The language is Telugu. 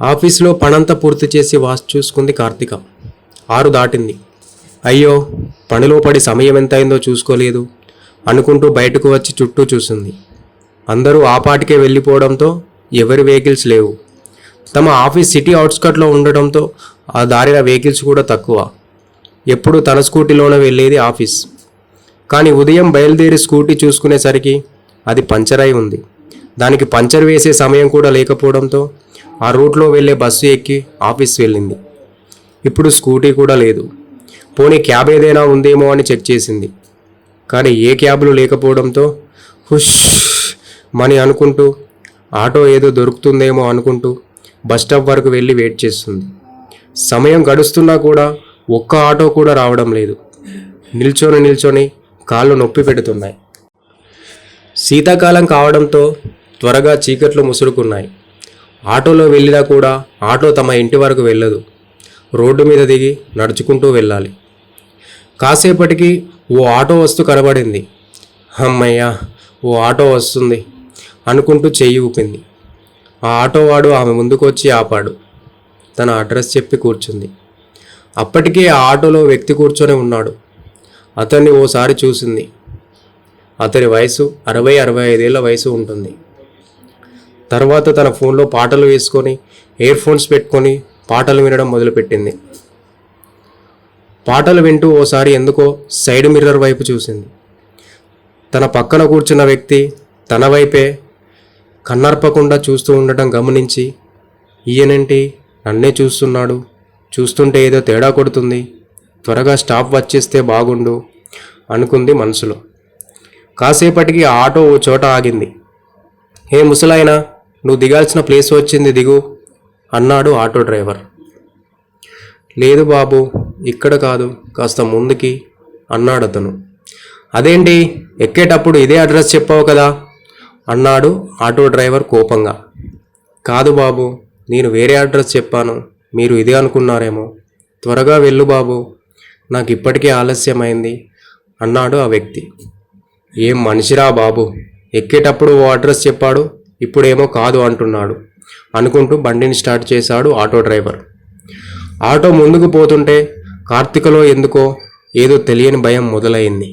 ఆఫీస్లో పనంతా పూర్తి చేసి వాచ్ చూసుకుంది కార్తీక. 6 దాటింది. అయ్యో, పనిలో పడి సమయం ఎంతైందో చూసుకోలేదు అనుకుంటూ బయటకు వచ్చి చుట్టూ చూసింది. అందరూ ఆ పాటికే వెళ్ళిపోవడంతో ఎవరి వెహికల్స్ లేవు. తమ ఆఫీస్ సిటీ అవుట్స్కట్లో ఉండడంతో ఆ దారిన వెహికల్స్ కూడా తక్కువ. ఎప్పుడు తన స్కూటీలోనే వెళ్ళేది ఆఫీస్. కానీ ఉదయం బయలుదేరి స్కూటీ చూసుకునేసరికి అది పంచర్ అయి ఉంది. దానికి పంచర్ వేసే సమయం కూడా లేకపోవడంతో ఆ రూట్లో వెళ్ళే బస్సు ఎక్కి ఆఫీస్ వెళ్ళింది. ఇప్పుడు స్కూటీ కూడా లేదు. పోనీ క్యాబ్ ఏదైనా ఉందేమో అని చెక్ చేసింది. కానీ ఏ క్యాబ్లు లేకపోవడంతో హుష్ మని అనుకుంటూ ఆటో ఏదో దొరుకుతుందేమో అనుకుంటూ బస్ స్టాప్ వరకు వెళ్ళి వెయిట్ చేస్తుంది. సమయం గడుస్తున్నా కూడా ఒక్క ఆటో కూడా రావడం లేదు. నిల్చొని కాళ్ళు నొప్పి పెడుతున్నాయి. శీతాకాలం కావడంతో త్వరగా చీకట్లు ముసురుకున్నాయి. ఆటోలో వెళ్ళినా కూడా ఆటో తమ ఇంటి వరకు వెళ్ళదు. రోడ్డు మీద దిగి నడుచుకుంటూ వెళ్ళాలి. కాసేపటికి ఓ ఆటో వస్తూ కనబడింది. అమ్మయ్య, ఓ ఆటో వస్తుంది అనుకుంటూ చెయ్యి ఊపింది. ఆ ఆటో వాడు ఆమె ముందుకు వచ్చి ఆపాడు. తన అడ్రస్ చెప్పి కూర్చుంది. అప్పటికే ఆ ఆటోలో వ్యక్తి కూర్చొని ఉన్నాడు. అతన్ని ఓసారి చూసింది. అతని వయసు 60-65 ఏళ్ల వయసు ఉంటుంది. తర్వాత తన ఫోన్లో పాటలు వేసుకొని ఇయర్ ఫోన్స్ పెట్టుకొని పాటలు వినడం మొదలుపెట్టింది. పాటలు వింటూ ఓసారి ఎందుకో సైడ్ మిర్రర్ వైపు చూసింది. తన పక్కన కూర్చున్న వ్యక్తి తన వైపే కన్నర్పకుండా చూస్తూ ఉండటం గమనించి, ఈయనేంటి నన్నే చూస్తున్నాడు, చూస్తుంటే ఏదో తేడా కొడుతుంది, త్వరగా స్టాప్ వచ్చేస్తే బాగుండు అనుకుంది మనసులో. కాసేపటికి ఆ ఆటో ఓ చోట ఆగింది. హే ముసలాయనా, నువ్వు దిగాల్సిన ప్లేస్ వచ్చింది, దిగు అన్నాడు ఆటో డ్రైవర్. లేదు బాబు, ఇక్కడ కాదు, కాస్త ముందుకి అన్నాడు అతను. అదేంటి, ఎక్కేటప్పుడు ఇదే అడ్రస్ చెప్పావు కదా అన్నాడు ఆటో డ్రైవర్ కోపంగా. కాదు బాబు, నేను వేరే అడ్రస్ చెప్పాను, మీరు ఇదే అనుకున్నారేమో, త్వరగా వెళ్ళు బాబు, నాకు ఇప్పటికే ఆలస్యమైంది అన్నాడు ఆ వ్యక్తి. ఏం మనిషిరా బాబు, ఎక్కేటప్పుడు ఓ అడ్రస్ చెప్పాడు, ఇప్పుడేమో కాదు అంటున్నాడు అనుకుంటూ బండిని స్టార్ట్ చేశాడు ఆటో డ్రైవర్. ఆటో ముందుకు పోతుంటే కార్తీకలో ఎందుకో ఏదో తెలియని భయం మొదలైంది.